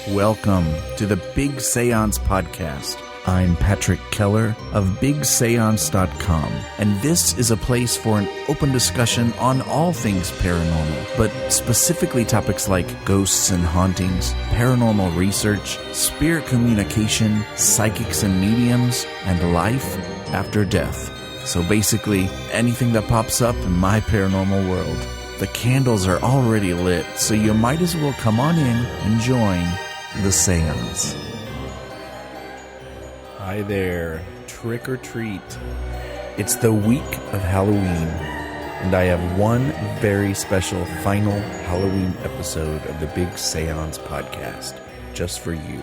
Welcome to the Big Séance Podcast. I'm Patrick Keller of BigSéance.com, and this is a place for an open discussion on all things paranormal, but specifically topics like ghosts and hauntings, paranormal research, spirit communication, psychics and mediums, and life after death. So basically, anything that pops up in my paranormal world. The candles are already lit, so you might as well come on in and join the séance. Hi there, trick or treat. It's the week of Halloween, and I have one very special final Halloween episode of the Big Séance Podcast, just for you.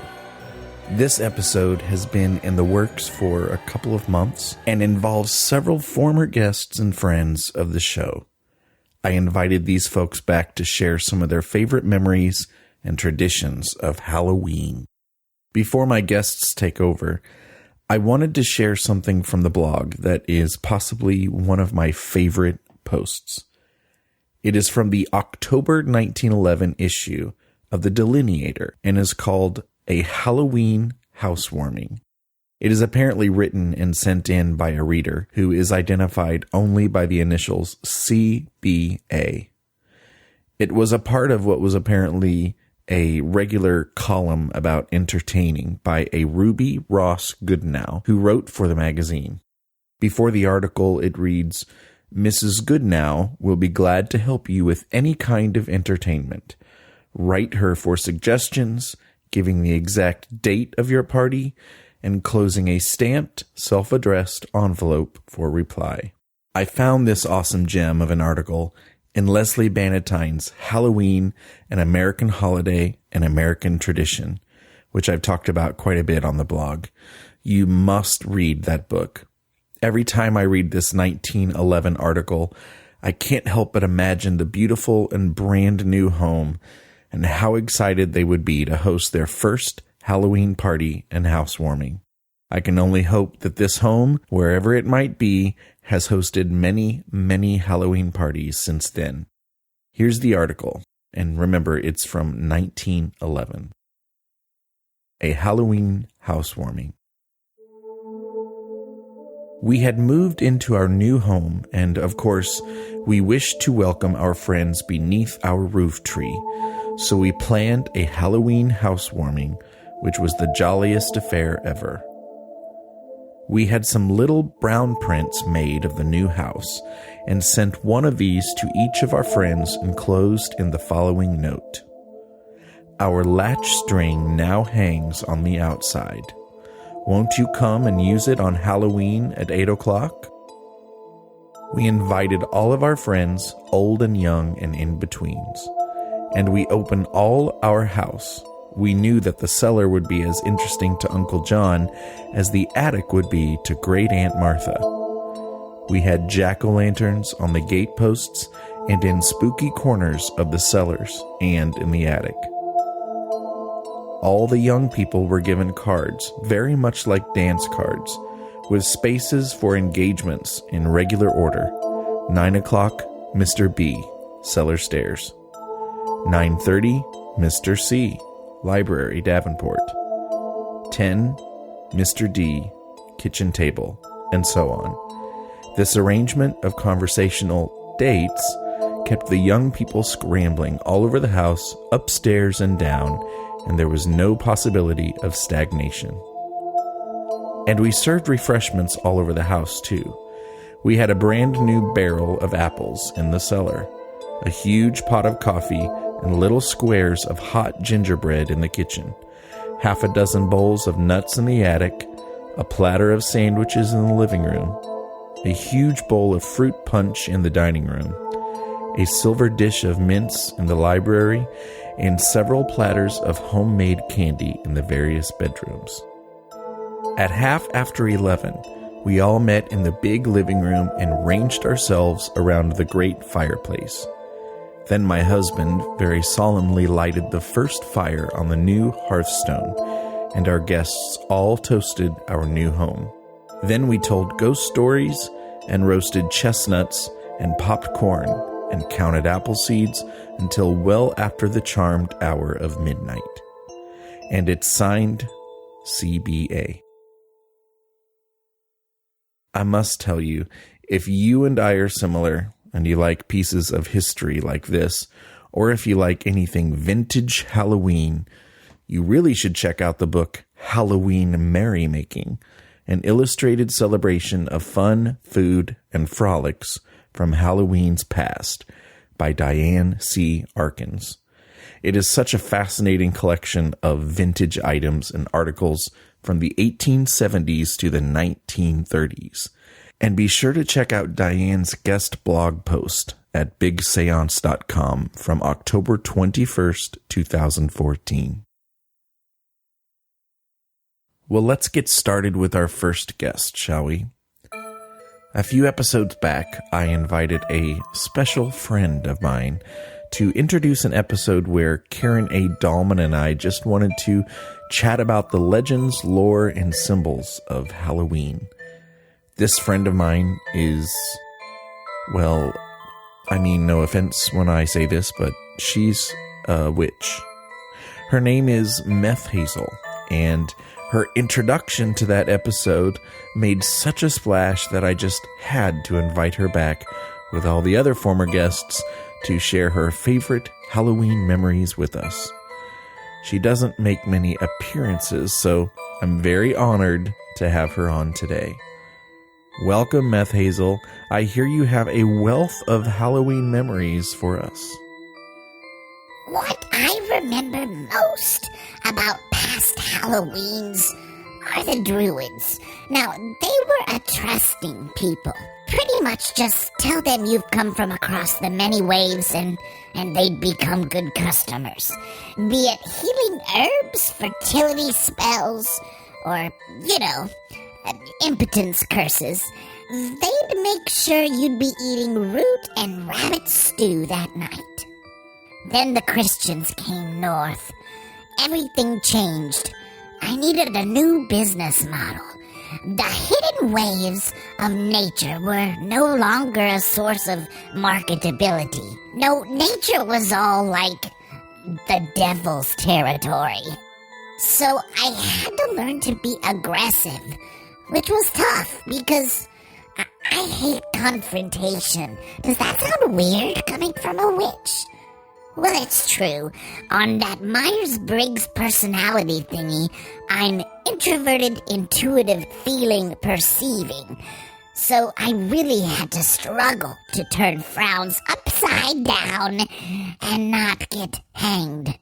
This episode has been in the works for a couple of months and involves several former guests and friends of the show. I invited these folks back to share some of their favorite memories and traditions of Halloween. Before my guests take over, I wanted to share something from the blog that is possibly one of my favorite posts. It is from the October 1911 issue of The Delineator and is called A Halloween Housewarming. It is apparently written and sent in by a reader who is identified only by the initials CBA. It was a part of what was apparently a regular column about entertaining by a Ruby Ross Goodenow, who wrote for the magazine. Before the article, it reads, "Mrs. Goodenow will be glad to help you with any kind of entertainment. Write her for suggestions, giving the exact date of your party, and closing a stamped, self-addressed envelope for reply." I found this awesome gem of an article in Leslie Bannatyne's Halloween, An American Holiday, An American Tradition, which I've talked about quite a bit on the blog. You must read that book. Every time I read this 1911 article, I can't help but imagine the beautiful and brand new home and how excited they would be to host their first Halloween party and housewarming. I can only hope that this home, wherever it might be, has hosted many, many Halloween parties since then. Here's the article, and remember, it's from 1911. A Halloween Housewarming. We had moved into our new home, and of course, we wished to welcome our friends beneath our roof tree, so we planned a Halloween housewarming, which was the jolliest affair ever. We had some little brown prints made of the new house and sent one of these to each of our friends enclosed in the following note. Our latch string now hangs on the outside. Won't you come and use it on Halloween at 8 o'clock? We invited all of our friends, old and young and in-betweens, and we opened all our house. We knew that the cellar would be as interesting to Uncle John as the attic would be to Great Aunt Martha. We had jack-o'-lanterns on the gate posts and in spooky corners of the cellars and in the attic. All the young people were given cards, very much like dance cards, with spaces for engagements in regular order. 9 o'clock, Mr. B, cellar stairs. 9:30, Mr. C, library, Davenport. 10, Mr. D, kitchen table, and so on. This arrangement of conversational dates kept the young people scrambling all over the house, upstairs and down, and there was no possibility of stagnation. And we served refreshments all over the house, too. We had a brand new barrel of apples in the cellar, a huge pot of coffee, and little squares of hot gingerbread in the kitchen, half a dozen bowls of nuts in the attic, a platter of sandwiches in the living room, a huge bowl of fruit punch in the dining room, a silver dish of mints in the library, and several platters of homemade candy in the various bedrooms. At 11:30, we all met in the big living room and ranged ourselves around the great fireplace. Then my husband very solemnly lighted the first fire on the new hearthstone, and our guests all toasted our new home. Then we told ghost stories and roasted chestnuts and popped corn and counted apple seeds until well after the charmed hour of midnight. and it's signed CBA. I must tell you, if you and I are similar and you like pieces of history like this, or if you like anything vintage Halloween, you really should check out the book Halloween Merrymaking, an illustrated celebration of fun, food, and frolics from Halloween's past by Diane C. Arkins. It is such a fascinating collection of vintage items and articles from the 1870s to the 1930s. And be sure to check out Diane's guest blog post at bigseance.com from October 21st, 2014. Well, let's get started with our first guest, shall we? A few episodes back, I invited a special friend of mine to introduce an episode where Karen A. Dahlman and I just wanted to chat about the legends, lore, and symbols of Halloween. This friend of mine is, well, I mean, no offense when I say this, but she's a witch. Her name is Meth Hazel, and her introduction to that episode made such a splash that I just had to invite her back with all the other former guests to share her favorite Halloween memories with us. She doesn't make many appearances, so I'm very honored to have her on today. Welcome, Meth Hazel. I hear you have a wealth of Halloween memories for us. What I remember most about past Halloweens are the Druids. Now, they were a trusting people. Pretty much just tell them you've come from across the many waves and they'd become good customers. Be it healing herbs, fertility spells, or, impotence curses, they'd make sure you'd be eating root and rabbit stew that night. Then the Christians came north. Everything changed. I needed a new business model. The hidden waves of nature were no longer a source of marketability. No, nature was all like the devil's territory. So I had to learn to be aggressive, which was tough because I hate confrontation. Does that sound weird coming from a witch? Well, it's true. On that Myers-Briggs personality thingy, I'm introverted, intuitive, feeling, perceiving. So I really had to struggle to turn frowns upside down and not get hanged,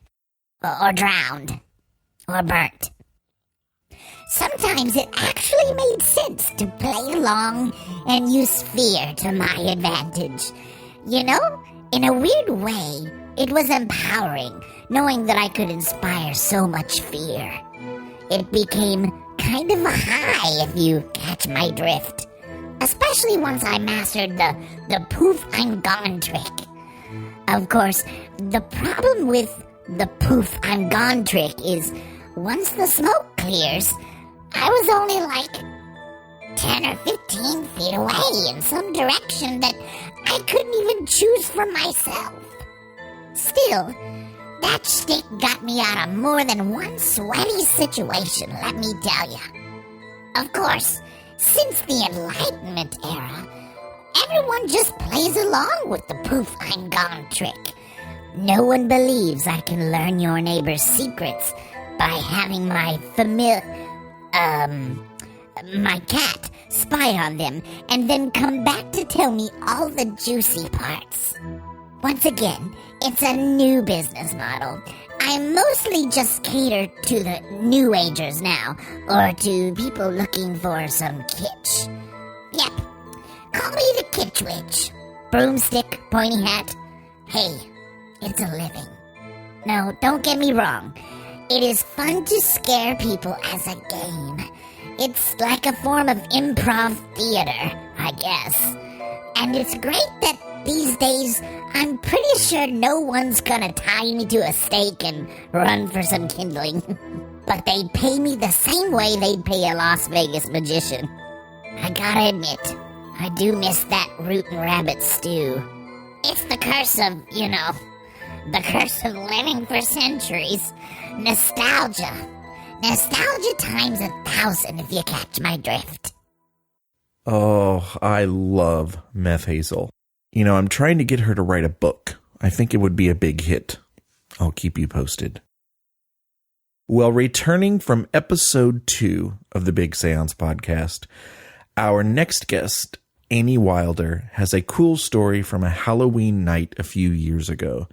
or drowned, or burnt. Sometimes it actually made sense to play along and use fear to my advantage. In a weird way, it was empowering, knowing that I could inspire so much fear. It became kind of a high, if you catch my drift. Especially once I mastered the poof I'm gone trick. Of course, the problem with the poof I'm gone trick is once the smoke clears, I was only like 10 or 15 feet away in some direction that I couldn't even choose for myself. Still, that shtick got me out of more than one sweaty situation, let me tell ya. Of course, since the Enlightenment era, everyone just plays along with the poof I'm gone trick. No one believes I can learn your neighbor's secrets by having my my cat spy on them and then come back to tell me all the juicy parts. Once again, it's a new business model. I mostly just cater to the New Agers now, or to people looking for some kitsch. Yep, call me the Kitsch Witch. Broomstick, pointy hat. Hey, it's a living. No, don't get me wrong. It is fun to scare people as a game. It's like a form of improv theater, I guess. And it's great that these days, I'm pretty sure no one's gonna tie me to a stake and run for some kindling. But they'd pay me the same way they'd pay a Las Vegas magician. I gotta admit, I do miss that root and rabbit stew. It's the curse of, The curse of living for centuries. Nostalgia. Nostalgia times 1,000 if you catch my drift. Oh, I love Meth Hazel. You know, I'm trying to get her to write a book. I think it would be a big hit. I'll keep you posted. Well, returning from episode 2 of the Big Séance Podcast, our next guest, Amy Wilder, has a cool story from a Halloween night a few years ago.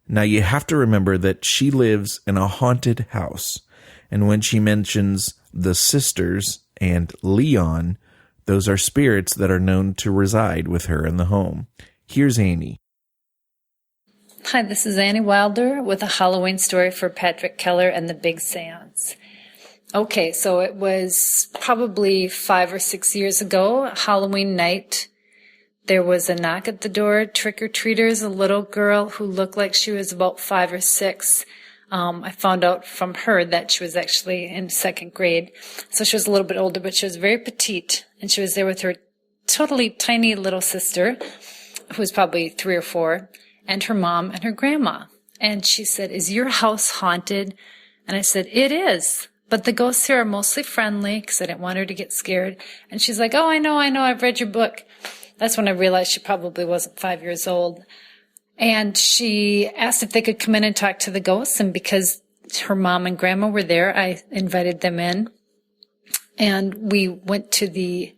Now, you have to remember that she lives in a haunted house, and when she mentions the sisters and Leon, those are spirits that are known to reside with her in the home. Here's Amy. Hi, this is Annie Wilder with a Halloween story for Patrick Keller and the Big Séance. Okay, so it was probably 5 or 6 years ago, Halloween night. There was a knock at the door, trick-or-treaters, a little girl who looked like she was about 5 or 6. I found out from her that she was actually in 2nd grade. So she was a little bit older, but she was very petite. And she was there with her totally tiny little sister, who was probably 3 or 4, and her mom and her grandma. And she said, "Is your house haunted?" And I said, "It is. But the ghosts here are mostly friendly," because I didn't want her to get scared. And she's like, "Oh, I know, I've read your book." That's when I realized she probably wasn't 5 years old. And she asked if they could come in and talk to the ghosts. And because her mom and grandma were there, I invited them in. And we went to the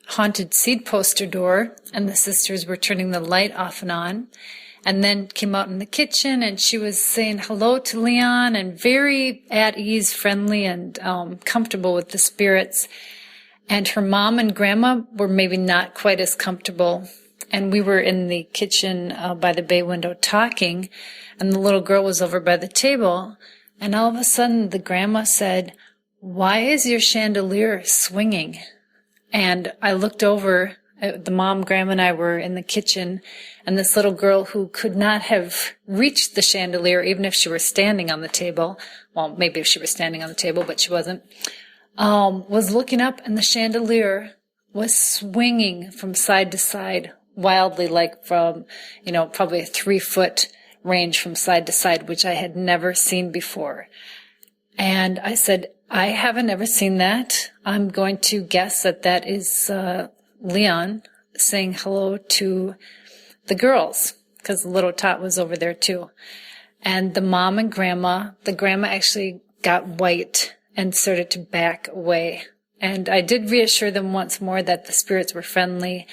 haunted seed poster door, and the sisters were turning the light off and on. And then came out in the kitchen, and she was saying hello to Leon and very at ease, friendly, and comfortable with the spirits. And her mom and grandma were maybe not quite as comfortable. And we were in the kitchen by the bay window talking, and the little girl was over by the table. And all of a sudden, the grandma said, "Why is your chandelier swinging?" And I looked over. The mom, grandma, and I were in the kitchen, and this little girl who could not have reached the chandelier even if she were standing on the table, well, maybe if she were standing on the table, but she wasn't, was looking up, and the chandelier was swinging from side to side wildly, like from, probably a 3-foot range from side to side, which I had never seen before. And I said, "I haven't ever seen that. I'm going to guess that is Leon saying hello to the girls," because the little tot was over there too. And the mom and grandma, the grandma actually got white and started to back away. And I did reassure them once more that the spirits were friendly,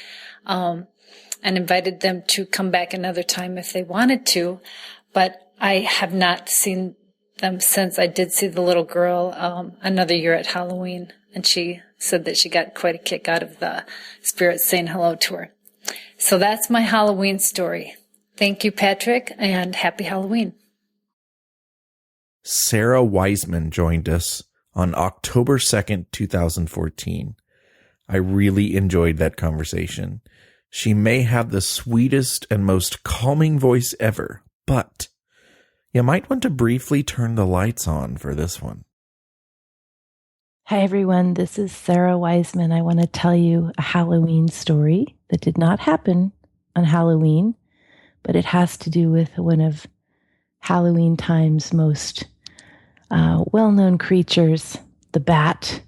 and invited them to come back another time if they wanted to. But I have not seen them since. I did see the little girl another year at Halloween, and she said that she got quite a kick out of the spirits saying hello to her. So that's my Halloween story. Thank you, Patrick, and happy Halloween. Sara Wiseman joined us on October 2nd, 2014. I really enjoyed that conversation. She may have the sweetest and most calming voice ever, but you might want to briefly turn the lights on for this one. Hi, everyone. This is Sara Wiseman. I want to tell you a Halloween story that did not happen on Halloween, but it has to do with one of Halloween time's most well-known creatures, the bat.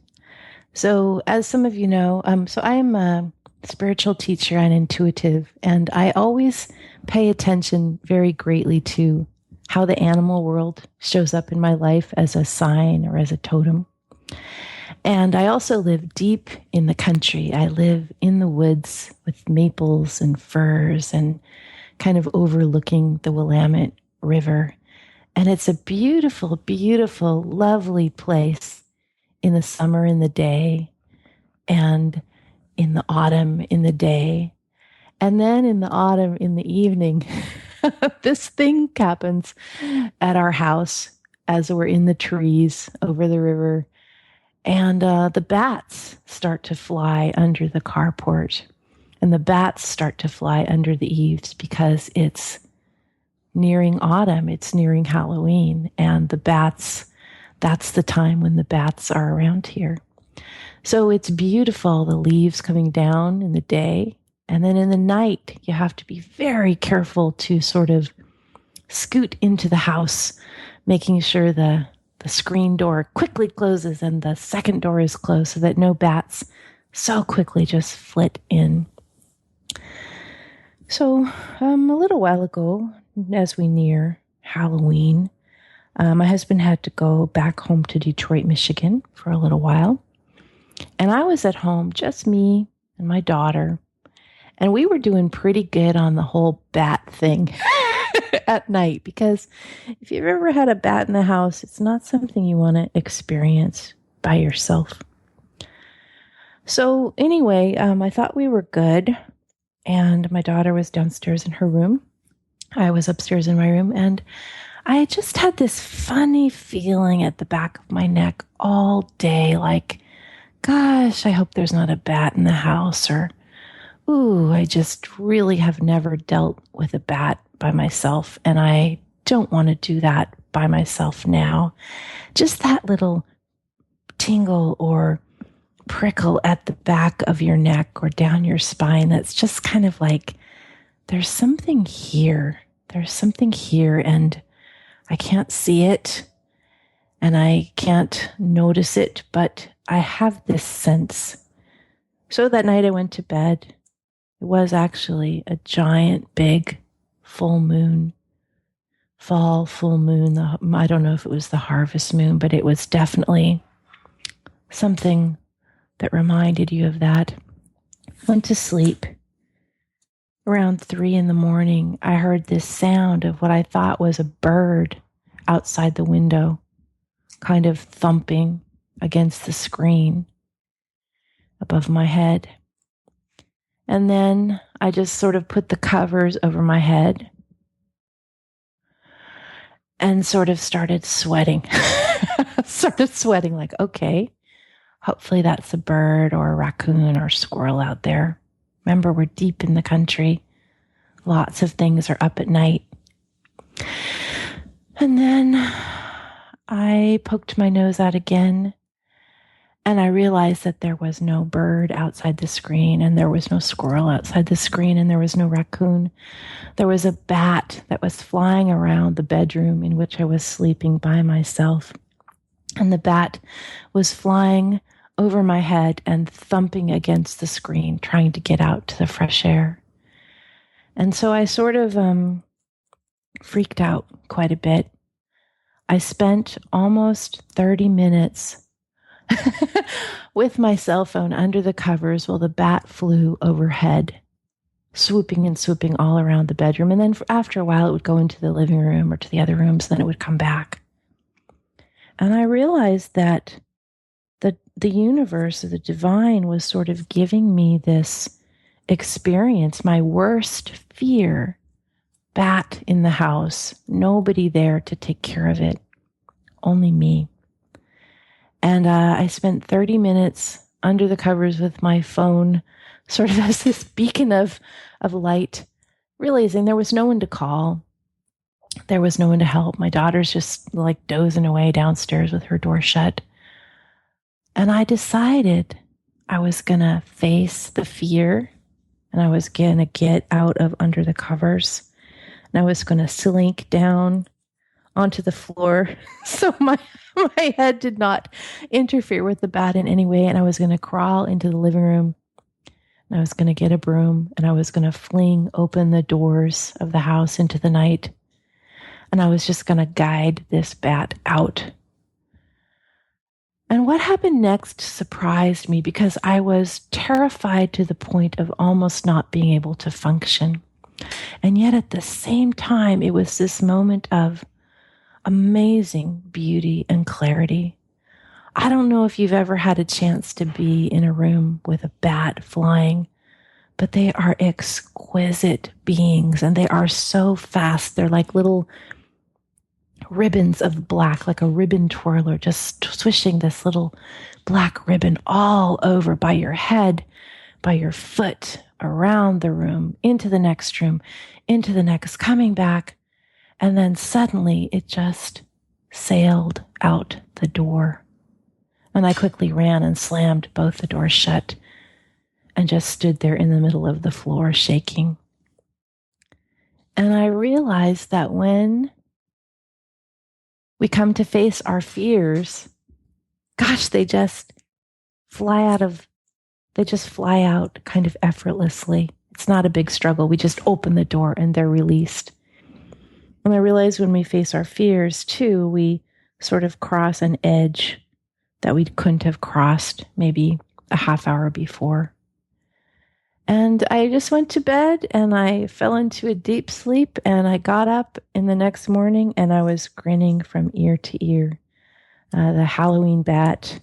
So as some of you know, so I am a spiritual teacher and intuitive, and I always pay attention very greatly to how the animal world shows up in my life as a sign or as a totem. And I also live deep in the country. I live in the woods with maples and firs and kind of overlooking the Willamette River. And it's a beautiful, beautiful, lovely place in the summer in the day and in the autumn in the day. And then in the autumn in the evening, this thing happens at our house as we're in the trees over the river. And the bats start to fly under the carport. And the bats start to fly under the eaves because it's nearing autumn. It's nearing Halloween. And the bats, that's the time when the bats are around here. So it's beautiful, the leaves coming down in the day. And then in the night, you have to be very careful to sort of scoot into the house, making sure the screen door quickly closes and the second door is closed so that no bats so quickly just flit in. So a little while ago, as we near Halloween, my husband had to go back home to Detroit, Michigan for a little while. And I was at home, just me and my daughter. And we were doing pretty good on the whole bat thing at night, because if you've ever had a bat in the house, it's not something you want to experience by yourself. So anyway, I thought we were good, and my daughter was downstairs in her room. I was upstairs in my room, and I just had this funny feeling at the back of my neck all day, like, gosh, I hope there's not a bat in the house, or, ooh, I just really have never dealt with a bat by myself, and I don't want to do that by myself now. Just that little tingle or prickle at the back of your neck or down your spine, that's just kind of like, there's something here. There's something here, and I can't see it, and I can't notice it, but I have this sense. So that night I went to bed. It was actually a giant, big full moon, fall full moon. I don't know if it was the harvest moon, but it was definitely something that reminded you of that. Went to sleep. Around 3 a.m, I heard this sound of what I thought was a bird outside the window, kind of thumping against the screen above my head. And then I just sort of put the covers over my head and sort of started sweating. Like, okay, hopefully that's a bird or a raccoon or a squirrel out there. Remember, we're deep in the country. Lots of things are up at night. And then I poked my nose out again, and I realized that there was no bird outside the screen, and there was no squirrel outside the screen, and there was no raccoon. There was a bat that was flying around the bedroom in which I was sleeping by myself. And the bat was flying over my head and thumping against the screen, trying to get out to the fresh air. And so I sort of freaked out quite a bit. I spent almost 30 minutes with my cell phone under the covers while the bat flew overhead, swooping and swooping all around the bedroom. And then after a while, it would go into the living room or to the other rooms, then it would come back. And I realized that the universe, or the divine, was sort of giving me this experience, my worst fear. Bat in the house, nobody there to take care of it, only me. And I spent 30 minutes under the covers with my phone, sort of as this beacon of light, realizing there was no one to call. There was no one to help. My daughter's just like dozing away downstairs with her door shut. And I decided I was going to face the fear, and I was going to get out of under the covers, and I was going to slink down onto the floor so my head did not interfere with the bat in any way. And I was going to crawl into the living room, and I was going to get a broom, and I was going to fling open the doors of the house into the night. And I was just going to guide this bat out. And what happened next surprised me, because I was terrified to the point of almost not being able to function. And yet at the same time, it was this moment of amazing beauty and clarity. I don't know if you've ever had a chance to be in a room with a bat flying, but they are exquisite beings, and they are so fast. They're like little ribbons of black, like a ribbon twirler, just swishing this little black ribbon all over by your head, by your foot, around the room, into the next room, into the next, coming back. And then suddenly it just sailed out the door. And I quickly ran and slammed both the doors shut and just stood there in the middle of the floor shaking. And I realized that when we come to face our fears, gosh, they just fly out kind of effortlessly. It's not a big struggle. We just open the door and they're released. And I realize when we face our fears too, we sort of cross an edge that we couldn't have crossed maybe a half hour before. And I just went to bed and I fell into a deep sleep, and I got up in the next morning and I was grinning from ear to ear. The Halloween bat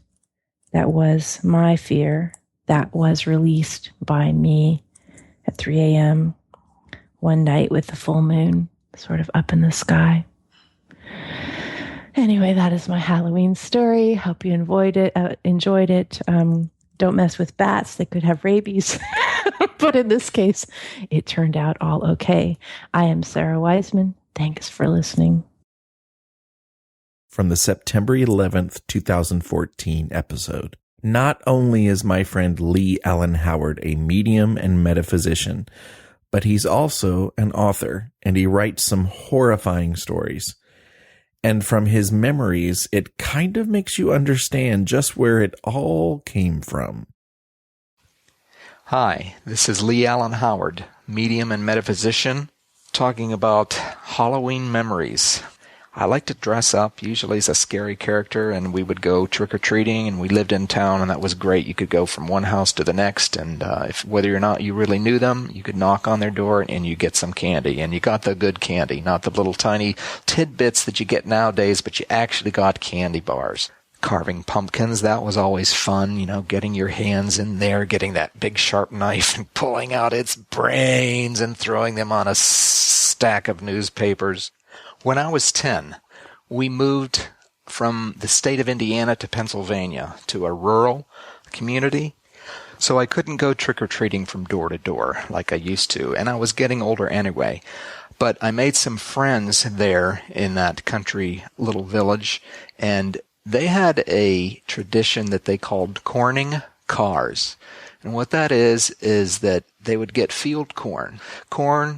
that was my fear, that was released by me at 3 a.m. one night with the full moon sort of up in the sky. Anyway, that is my Halloween story. Hope you enjoyed it. Don't mess with bats. They could have rabies. But in this case, it turned out all okay. I am Sara Wiseman. Thanks for listening. From the September 11th, 2014 episode. Not only is my friend Lee Allen Howard a medium and metaphysician, but he's also an author, and he writes some horrifying stories. And from his memories, it kind of makes you understand just where it all came from. Hi, this is Lee Allen Howard, medium and metaphysician, talking about Halloween memories. I like to dress up, usually as a scary character, and we would go trick-or-treating, and we lived in town, and that was great. You could go from one house to the next, and whether or not you really knew them, you could knock on their door, and you get some candy. And you got the good candy, not the little tiny tidbits that you get nowadays, but you actually got candy bars. Carving pumpkins, that was always fun, getting your hands in there, getting that big sharp knife and pulling out its brains and throwing them on a stack of newspapers. When I was 10, we moved from the state of Indiana to Pennsylvania to a rural community, so I couldn't go trick-or-treating from door to door like I used to, and I was getting older anyway. But I made some friends there in that country little village, and they had a tradition that they called corning cars. And what that is that they would get field corn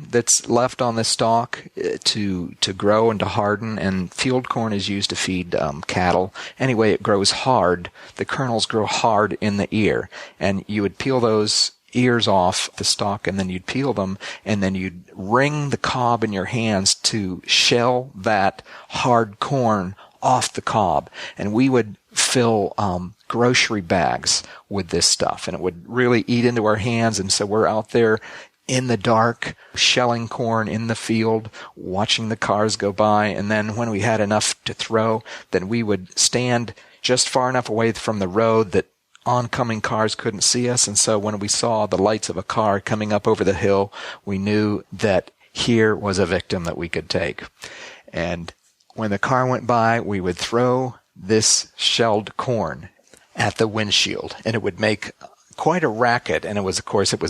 that's left on the stalk to grow and to harden, and field corn is used to feed cattle. Anyway, it grows hard. The kernels grow hard in the ear, and you would peel those ears off the stalk, and then you'd peel them, and then you'd wring the cob in your hands to shell that hard corn off the cob. And we would fill grocery bags with this stuff, and it would really eat into our hands. And so we're out there in the dark, shelling corn in the field, watching the cars go by. And then when we had enough to throw, then we would stand just far enough away from the road that oncoming cars couldn't see us. And so when we saw the lights of a car coming up over the hill, we knew that here was a victim that we could take. And when the car went by, we would throw this shelled corn at the windshield, and it would make quite a racket. And it was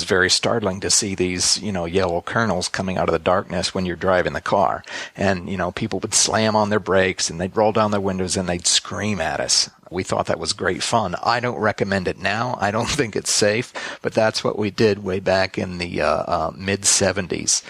very startling to see these, yellow kernels coming out of the darkness when you're driving the car. And, people would slam on their brakes, and they'd roll down their windows, and they'd scream at us. We thought that was great fun. I don't recommend it now. I don't think it's safe, but that's what we did way back in the mid-70s.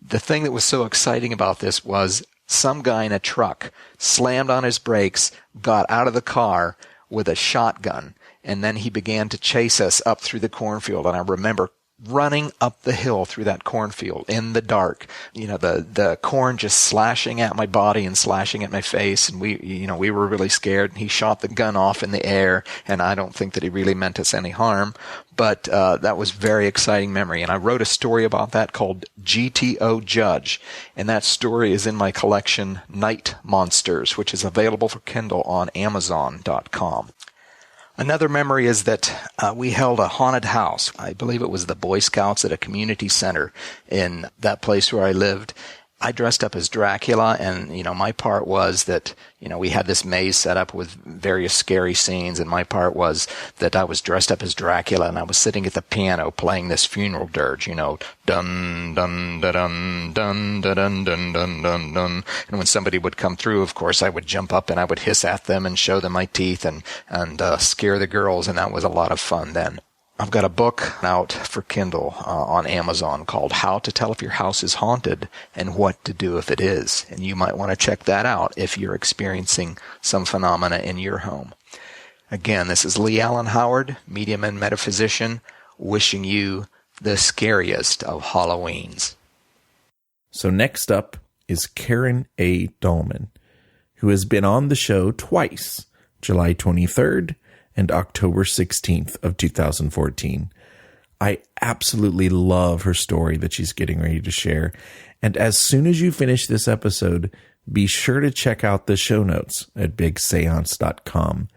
The thing that was so exciting about this was some guy in a truck slammed on his brakes, got out of the car with a shotgun, and then he began to chase us up through the cornfield. And I remember running up the hill through that cornfield in the dark, the corn just slashing at my body and slashing at my face. And we were really scared. And he shot the gun off in the air, and I don't think that he really meant us any harm. But that was very exciting memory. And I wrote a story about that called GTO Judge. And that story is in my collection, Night Monsters, which is available for Kindle on Amazon.com. Another memory is that we held a haunted house. I believe it was the Boy Scouts at a community center in that place where I lived. I dressed up as Dracula, and, my part was that, we had this maze set up with various scary scenes, and my part was that I was dressed up as Dracula, and I was sitting at the piano playing this funeral dirge, dun, dun, dun, dun, dun, dun, dun, dun, dun, dun. And when somebody would come through, of course, I would jump up and I would hiss at them and show them my teeth and scare the girls, and that was a lot of fun then. I've got a book out for Kindle on Amazon called How to Tell If Your House is Haunted and What to Do If It Is. And you might want to check that out if you're experiencing some phenomena in your home. Again, this is Lee Allen Howard, medium and metaphysician, wishing you the scariest of Halloweens. So next up is Karen A. Dahlman, who has been on the show twice, July 23rd and October 16th of 2014. I absolutely love her story that she's getting ready to share. And as soon as you finish this episode, be sure to check out the show notes at bigseance.com,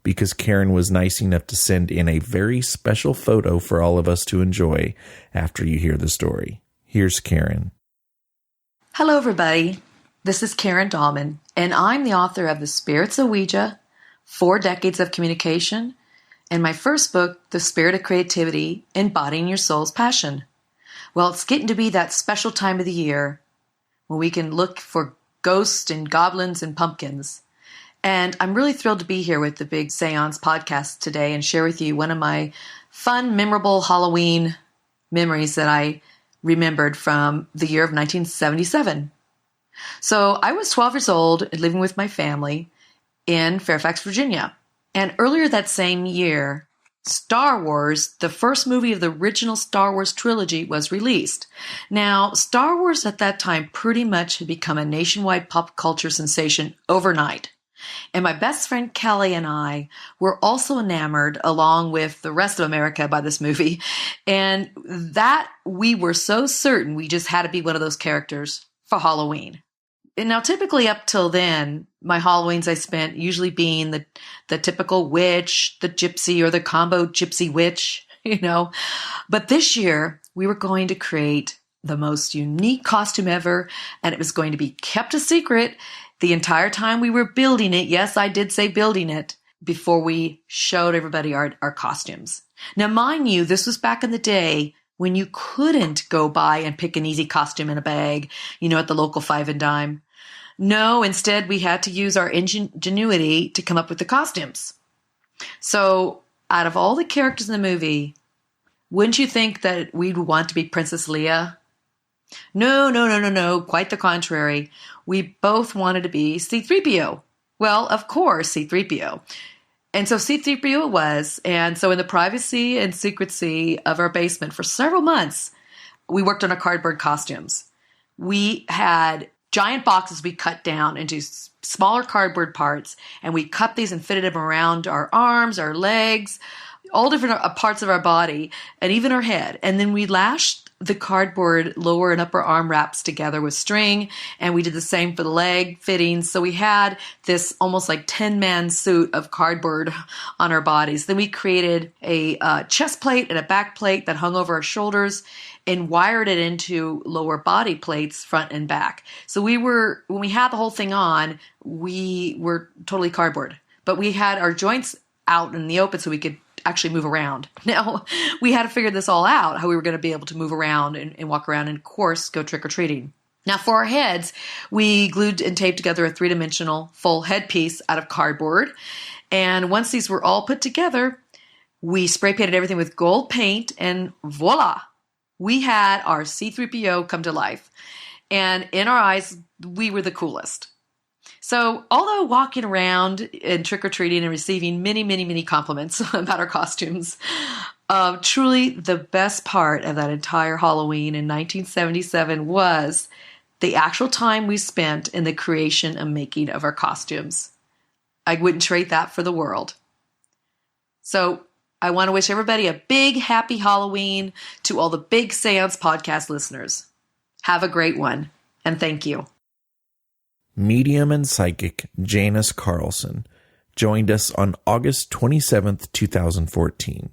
because Karen was nice enough to send in a very special photo for all of us to enjoy after you hear the story. Here's Karen. Hello, everybody. This is Karen Dahlman, and I'm the author of The Spirits of Ouija, 4 Decades of Communication, and my first book, The Spirit of Creativity, Embodying Your Soul's Passion. Well, it's getting to be that special time of the year when we can look for ghosts and goblins and pumpkins. And I'm really thrilled to be here with the Big Séance Podcast today and share with you one of my fun, memorable Halloween memories that I remembered from the year of 1977. So I was 12 years old and living with my family in Fairfax, Virginia. And earlier that same year, Star Wars, the first movie of the original Star Wars trilogy, was released. Now, Star Wars at that time pretty much had become a nationwide pop culture sensation overnight. And my best friend Kelly and I were also enamored, along with the rest of America, by this movie. And that we were so certain we just had to be one of those characters for Halloween. And now, typically up till then, my Halloweens I spent usually being the typical witch, the gypsy, or the combo gypsy witch, But this year, we were going to create the most unique costume ever, and it was going to be kept a secret the entire time we were building it. Yes, I did say building it, before we showed everybody our costumes. Now, mind you, this was back in the day when you couldn't go buy and pick an easy costume in a bag, at the local 5 and dime. No, instead we had to use our ingenuity to come up with the costumes. So out of all the characters in the movie, wouldn't you think that we'd want to be Princess Leia? No, quite the contrary. We both wanted to be C-3PO. Well, of course, C-3PO. And so C-3PO it was. And so in the privacy and secrecy of our basement for several months, we worked on our cardboard costumes. We had giant boxes we cut down into smaller cardboard parts, and we cut these and fitted them around our arms, our legs, all different parts of our body, and even our head. And then we lashed the cardboard lower and upper arm wraps together with string, and we did the same for the leg fittings. So we had this almost like 10-man suit of cardboard on our bodies. Then we created a chest plate and a back plate that hung over our shoulders and wired it into lower body plates, front and back. So when we had the whole thing on, we were totally cardboard, but we had our joints out in the open so we could actually move around. Now, we had to figure this all out, how we were going to be able to move around and walk around and, of course, go trick-or-treating. Now, for our heads, we glued and taped together a 3-dimensional full headpiece out of cardboard. And once these were all put together, we spray painted everything with gold paint, and voila! We had our C-3PO come to life. And in our eyes, we were the coolest. So although walking around and trick-or-treating and receiving many, many, many compliments about our costumes, truly the best part of that entire Halloween in 1977 was the actual time we spent in the creation and making of our costumes. I wouldn't trade that for the world. So I want to wish everybody a big, happy Halloween to all the Big Séance Podcast listeners. Have a great one, and thank you. Medium and psychic Janice Carlson joined us on August 27th, 2014.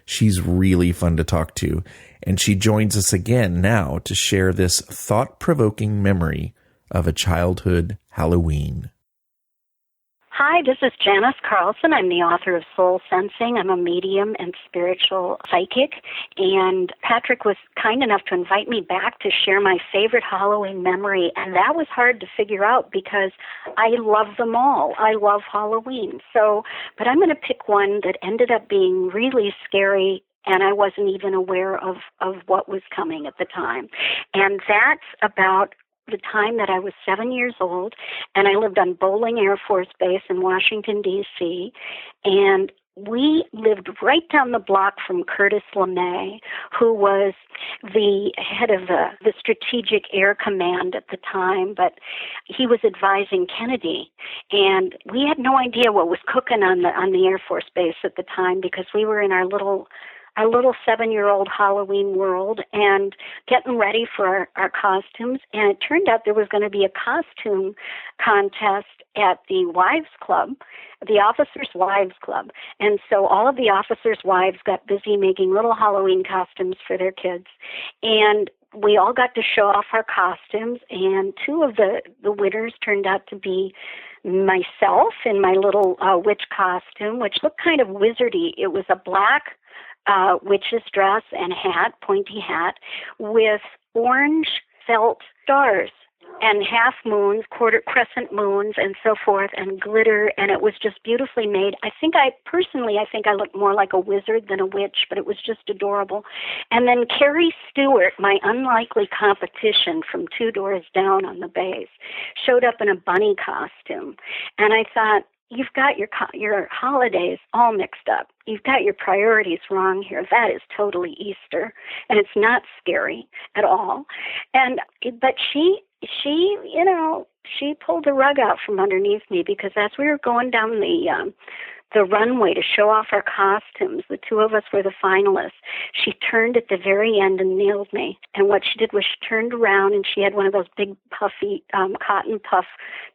She's really fun to talk to, and she joins us again now to share this thought-provoking memory of a childhood Halloween. Hi, this is Janice Carlson. I'm the author of Soul Sensing. I'm a medium and spiritual psychic. And Patrick was kind enough to invite me back to share my favorite Halloween memory. And that was hard to figure out because I love them all. I love Halloween. But I'm going to pick one that ended up being really scary and I wasn't even aware of what was coming at the time. And that's about the time that I was 7 years old, and I lived on Bolling Air Force Base in Washington, D.C., and we lived right down the block from Curtis LeMay, who was the head of the Strategic Air Command at the time, but he was advising Kennedy. And we had no idea what was cooking on the Air Force Base at the time, because we were in our little 7-year-old Halloween world and getting ready for our costumes. And it turned out there was going to be a costume contest at the Wives Club, the Officers' Wives Club. And so all of the officers' wives got busy making little Halloween costumes for their kids. And we all got to show off our costumes, and two of the winners turned out to be myself in my little witch costume, which looked kind of wizardy. It was a black witch's dress and hat, pointy hat, with orange felt stars and half moons, quarter crescent moons, and so forth, and glitter, and it was just beautifully made. I think I looked more like a wizard than a witch, but it was just adorable. And then Carrie Stewart, my unlikely competition from 2 doors down on the base, showed up in a bunny costume, and I thought, you've got your holidays all mixed up. You've got your priorities wrong here. That is totally Easter, and it's not scary at all. But she pulled the rug out from underneath me, because as we were going down the runway to show off our costumes, the two of us were the finalists, she turned at the very end and nailed me. And what she did was she turned around, and she had one of those big puffy cotton puff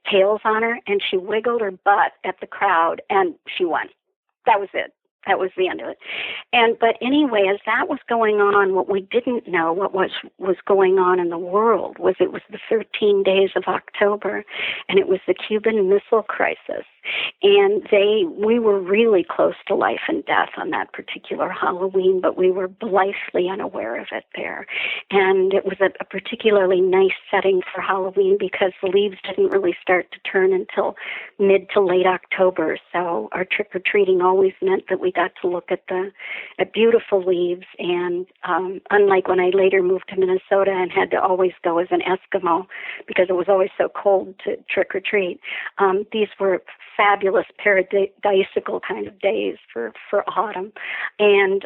tails on her, and she wiggled her butt at the crowd, and she won. That was it. That was the end of it. But anyway, as that was going on, what we didn't know, what was going on in the world, was it was the 13 days of October, and it was the Cuban Missile Crisis. And we were really close to life and death on that particular Halloween, but we were blithely unaware of it there. And it was a particularly nice setting for Halloween, because the leaves didn't really start to turn until mid to late October. So our trick-or-treating always meant that we got to look at beautiful leaves. And unlike when I later moved to Minnesota and had to always go as an Eskimo because it was always so cold to trick-or-treat, these were fabulous paradisical kind of days for autumn. And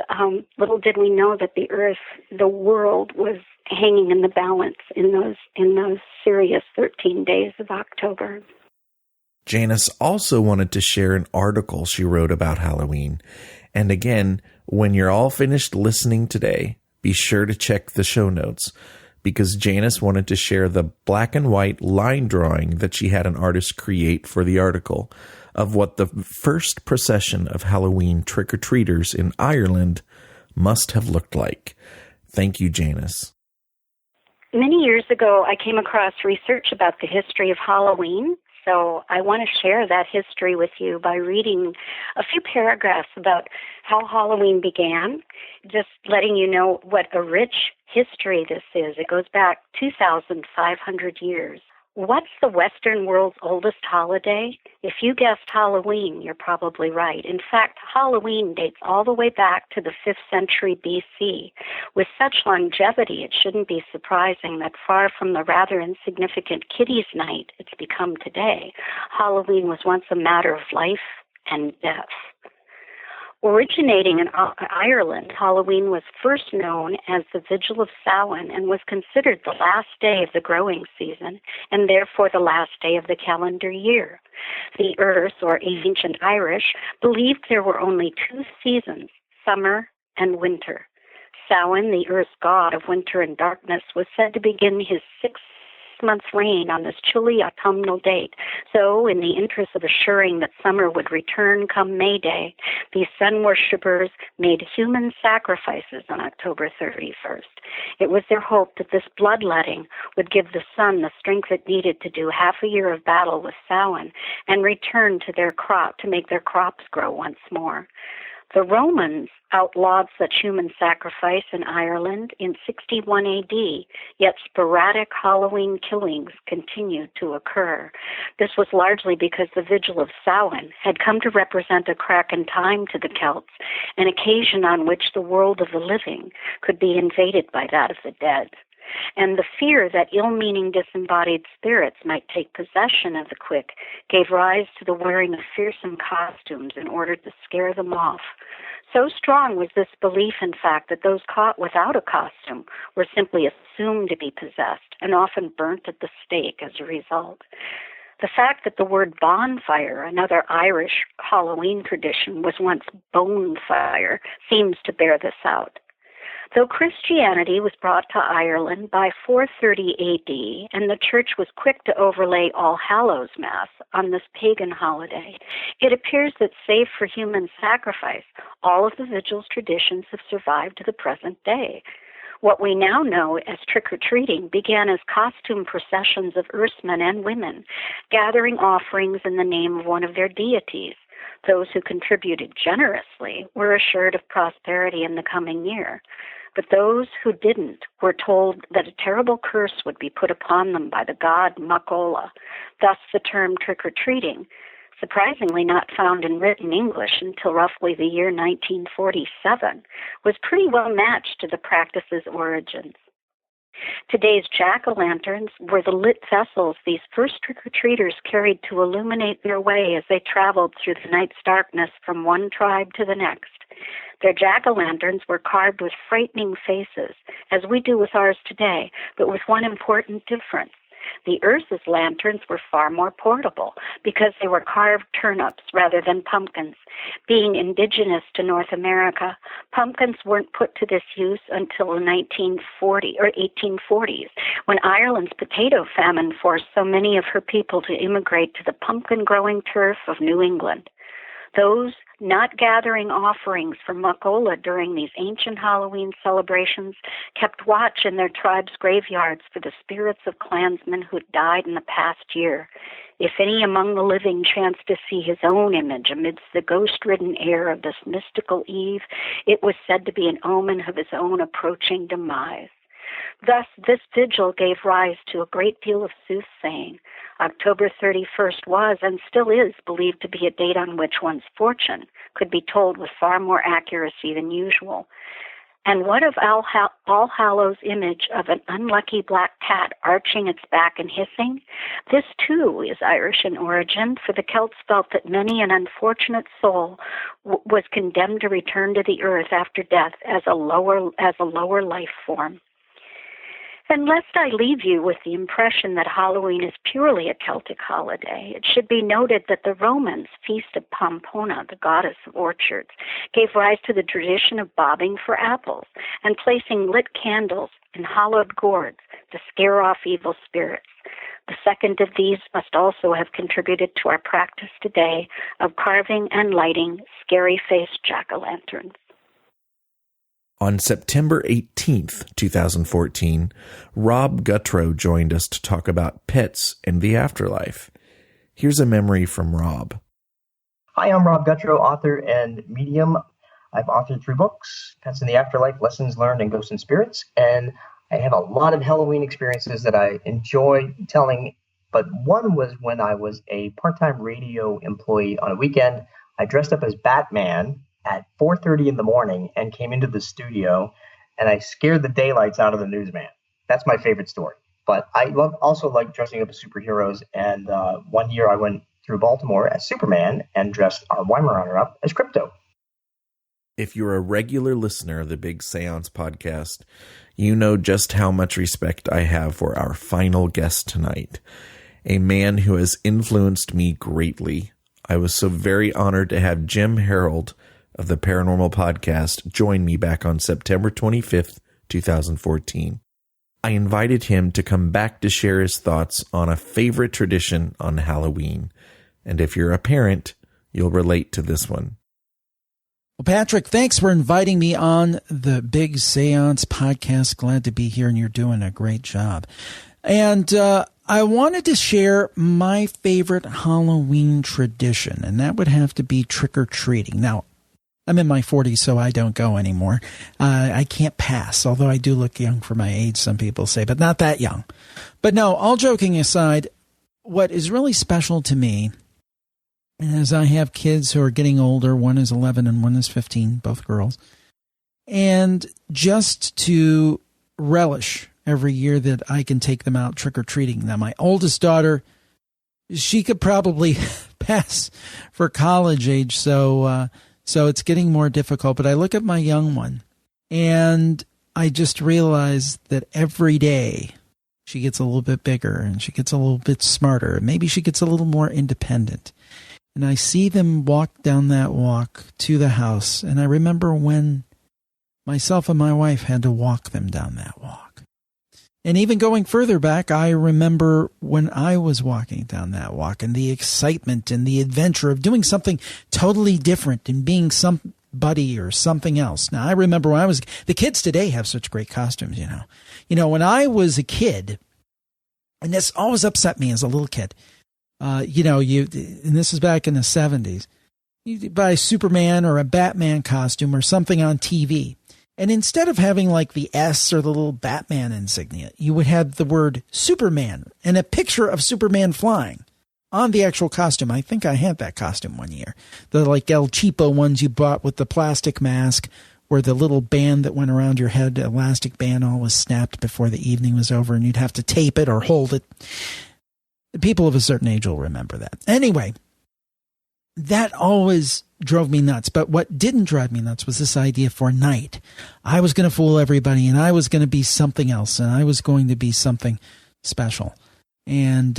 little did we know that the world was hanging in the balance in those serious 13 days of October. Janice also wanted to share an article she wrote about Halloween. And again, when you're all finished listening today, be sure to check the show notes, because Janice wanted to share the black and white line drawing that she had an artist create for the article of what the first procession of Halloween trick-or-treaters in Ireland must have looked like. Thank you, Janice. Many years ago, I came across research about the history of Halloween. So I want to share that history with you by reading a few paragraphs about how Halloween began, just letting you know what a rich history this is. It goes back 2,500 years. What's the Western world's oldest holiday? If you guessed Halloween, you're probably right. In fact, Halloween dates all the way back to the 5th century BC. With such longevity, it shouldn't be surprising that far from the rather insignificant Kitty's Night it's become today, Halloween was once a matter of life and death. Originating in Ireland, Halloween was first known as the Vigil of Samhain and was considered the last day of the growing season and therefore the last day of the calendar year. The Earth, or ancient Irish, believed there were only 2 seasons, summer and winter. Samhain, the Earth's god of winter and darkness, was said to begin his 6-month reign on this chilly autumnal date. So, in the interest of assuring that summer would return come May Day, these sun worshippers made human sacrifices on October 31st. It was their hope that this bloodletting would give the sun the strength it needed to do half a year of battle with Samhain and return to their crop to make their crops grow once more. The Romans outlawed such human sacrifice in Ireland in 61 AD, yet sporadic Halloween killings continued to occur. This was largely because the Vigil of Samhain had come to represent a crack in time to the Celts, an occasion on which the world of the living could be invaded by that of the dead. And the fear that ill-meaning disembodied spirits might take possession of the quick gave rise to the wearing of fearsome costumes in order to scare them off. So strong was this belief, in fact, that those caught without a costume were simply assumed to be possessed and often burnt at the stake as a result. The fact that the word bonfire, another Irish Halloween tradition, was once bonefire seems to bear this out. Though Christianity was brought to Ireland by 430 AD, and the Church was quick to overlay All Hallows Mass on this pagan holiday, it appears that save for human sacrifice, all of the vigil's traditions have survived to the present day. What we now know as trick-or-treating began as costume processions of Earthsmen and women, gathering offerings in the name of one of their deities. Those who contributed generously were assured of prosperity in the coming year. But those who didn't were told that a terrible curse would be put upon them by the god Macola. Thus the term trick-or-treating, surprisingly not found in written English until roughly the year 1947, was pretty well matched to the practice's origins. Today's jack-o'-lanterns were the lit vessels these first trick-or-treaters carried to illuminate their way as they traveled through the night's darkness from one tribe to the next. Their jack-o'-lanterns were carved with frightening faces, as we do with ours today, but with one important difference. The Earth's lanterns were far more portable because they were carved turnips rather than pumpkins. Being indigenous to North America, pumpkins weren't put to this use until the 1840s, when Ireland's potato famine forced so many of her people to immigrate to the pumpkin-growing turf of New England. Those not gathering offerings for Macola during these ancient Halloween celebrations kept watch in their tribe's graveyards for the spirits of clansmen who died in the past year. If any among the living chanced to see his own image amidst the ghost-ridden air of this mystical eve, it was said to be an omen of his own approaching demise. Thus, this vigil gave rise to a great deal of soothsaying. October 31st was, and still is, believed to be a date on which one's fortune could be told with far more accuracy than usual. And what of All Hallows' image of an unlucky black cat arching its back and hissing? This, too, is Irish in origin, for the Celts felt that many an unfortunate soul was condemned to return to the earth after death as a lower life form. And lest I leave you with the impression that Halloween is purely a Celtic holiday, it should be noted that the Romans' feast of Pomona, the goddess of orchards, gave rise to the tradition of bobbing for apples and placing lit candles in hollowed gourds to scare off evil spirits. The second of these must also have contributed to our practice today of carving and lighting scary-faced jack-o'-lanterns. On September 18th, 2014, Rob Gutro joined us to talk about pets and the afterlife. Here's a memory from Rob. Hi, I'm Rob Gutro, author and medium. I've authored 3 books, Pets in the Afterlife, Lessons Learned, and Ghosts and Spirits. And I have a lot of Halloween experiences that I enjoy telling. But one was when I was a part-time radio employee on a weekend. I dressed up as Batman at 4:30 in the morning and came into the studio, and I scared the daylights out of the newsman. That's my favorite story. But I also like dressing up as superheroes, and one year I went through Baltimore as Superman and dressed our Weimaraner up as Crypto. If you're a regular listener of the Big Séance Podcast, you know just how much respect I have for our final guest tonight, a man who has influenced me greatly. I was so very honored to have Jim Harold of the Paranormal Podcast join me back on September 25th, 2014. I invited him to come back to share his thoughts on a favorite tradition on Halloween. And if you're a parent, you'll relate to this one. Well, Patrick, thanks for inviting me on the Big Séance Podcast. Glad to be here, and you're doing a great job. And I wanted to share my favorite Halloween tradition, and that would have to be trick-or-treating. Now, I'm in my 40s, so I don't go anymore. I can't pass, although I do look young for my age, some people say, but not that young. But no, all joking aside, what is really special to me is I have kids who are getting older. One is 11 and one is 15, both girls. And just to relish every year that I can take them out trick-or-treating. Now, my oldest daughter, she could probably pass for college age, so it's getting more difficult. But I look at my young one, and I just realize that every day she gets a little bit bigger, and she gets a little bit smarter, and maybe she gets a little more independent. And I see them walk down that walk to the house, and I remember when myself and my wife had to walk them down that walk. And even going further back, I remember when I was walking down that walk and the excitement and the adventure of doing something totally different and being somebody or something else. Now, I remember when the kids today have such great costumes, you know. You know, when I was a kid, and this always upset me as a little kid, and this is back in the 70s, you buy a Superman or a Batman costume or something on TV. And instead of having like the S or the little Batman insignia, you would have the word Superman and a picture of Superman flying on the actual costume. I think I had that costume one year. The like El Cheapo ones you bought with the plastic mask where the little band that went around your head, elastic band, always snapped before the evening was over and you'd have to tape it or hold it. The people of a certain age will remember that. Anyway, that always drove me nuts. But what didn't drive me nuts was this idea for a night. I was going to fool everybody, and I was going to be something else, and I was going to be something special. And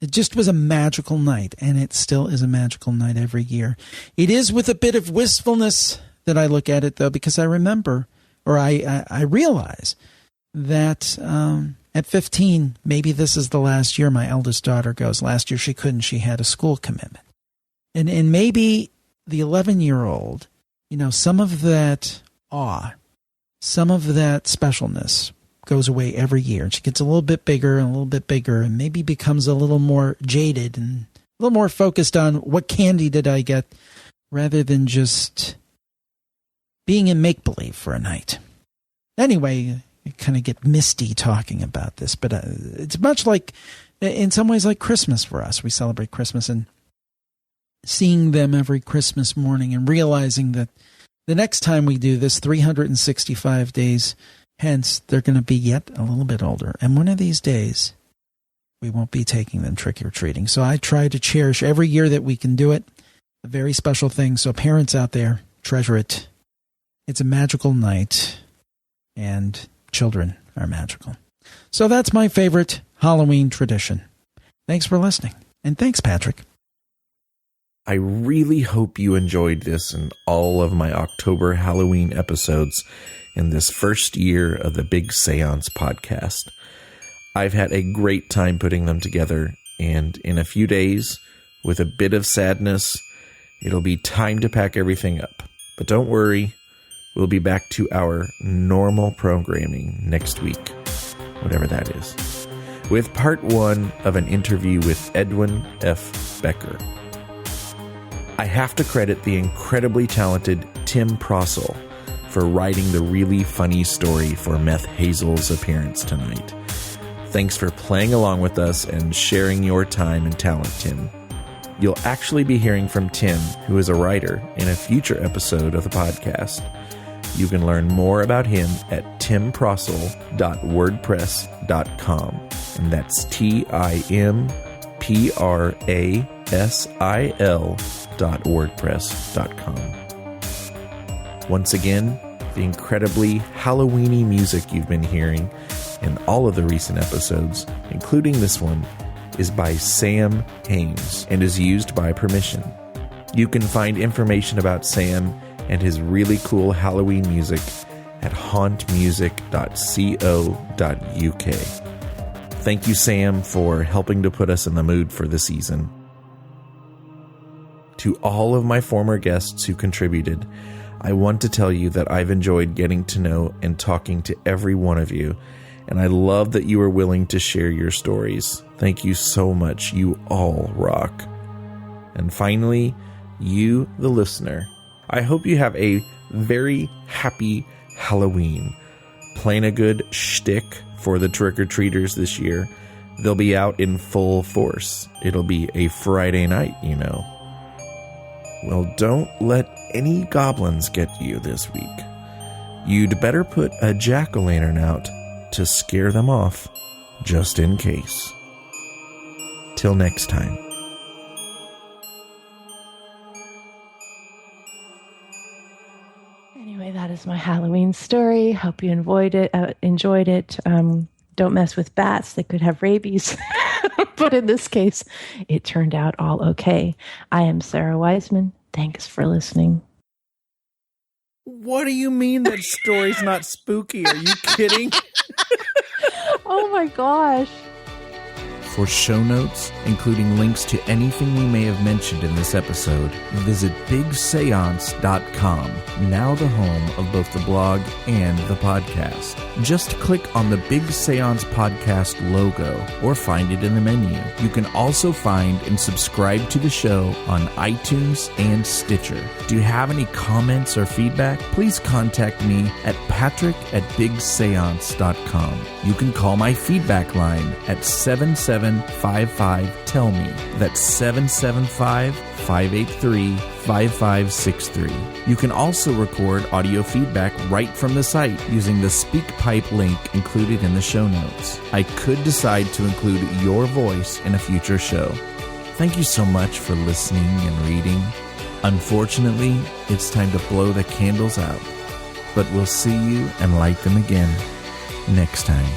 it just was a magical night, and it still is a magical night every year. It is with a bit of wistfulness that I look at it, though, because I remember, or I realize that at 15, maybe this is the last year my eldest daughter goes. Last year she couldn't. She had a school commitment. And maybe the 11-year-old, you know, some of that awe, some of that specialness goes away every year. And she gets a little bit bigger and a little bit bigger and maybe becomes a little more jaded and a little more focused on what candy did I get rather than just being in make-believe for a night. Anyway, I kind of get misty talking about this, but it's much like, in some ways, like Christmas for us. We celebrate Christmas and seeing them every Christmas morning and realizing that the next time we do this, 365 days hence, they're going to be yet a little bit older. And one of these days, we won't be taking them trick-or-treating. So I try to cherish every year that we can do it, a very special thing. So parents out there, treasure it. It's a magical night, and children are magical. So that's my favorite Halloween tradition. Thanks for listening. And thanks, Patrick. I really hope you enjoyed this and all of my October Halloween episodes in this first year of the Big Séance Podcast. I've had a great time putting them together, and in a few days, with a bit of sadness, it'll be time to pack everything up. But don't worry, we'll be back to our normal programming next week, whatever that is, with part 1 of an interview with Edwin F. Becker. I have to credit the incredibly talented Tim Prossel for writing the really funny story for Meth Hazel's appearance tonight. Thanks for playing along with us and sharing your time and talent, Tim. You'll actually be hearing from Tim, who is a writer, in a future episode of the podcast. You can learn more about him at timprossel.wordpress.com, and that's timprossel.wordpress.com. Once again, the incredibly Halloweeny music you've been hearing in all of the recent episodes, including this one, is by Sam Haines and is used by permission. You can find information about Sam and his really cool Halloween music at hauntmusic.co.uk. Thank you, Sam, for helping to put us in the mood for the season. To all of my former guests who contributed, I want to tell you that I've enjoyed getting to know and talking to every one of you, and I love that you are willing to share your stories. Thank you so much. You all rock. And finally, you, the listener, I hope you have a very happy Halloween. Playing a good shtick for the trick-or-treaters this year. They'll be out in full force. It'll be a Friday night, you know. Well, don't let any goblins get you this week. You'd better put a jack-o'-lantern out to scare them off, just in case. Till next time. Anyway, that is my Halloween story. Hope you enjoyed it. Don't mess with bats. They could have rabies. But in this case, it turned out all okay. I am Sara Wiseman. Thanks for listening. What do you mean that story's not spooky? Are you kidding? Oh my gosh. For show notes, including links to anything we may have mentioned in this episode, visit BigSéance.com, now the home of both the blog and the podcast. Just click on the Big Séance Podcast logo or find it in the menu. You can also find and subscribe to the show on iTunes and Stitcher. Do you have any comments or feedback? Please contact me at patrick@BigSéance.com. You can call my feedback line at 7755-TELL-ME. That's 775-583-5563. You can also record audio feedback right from the site using the SpeakPipe link included in the show notes. I could decide to include your voice in a future show. Thank you so much for listening and reading. Unfortunately, it's time to blow the candles out, but we'll see you and light them again next time.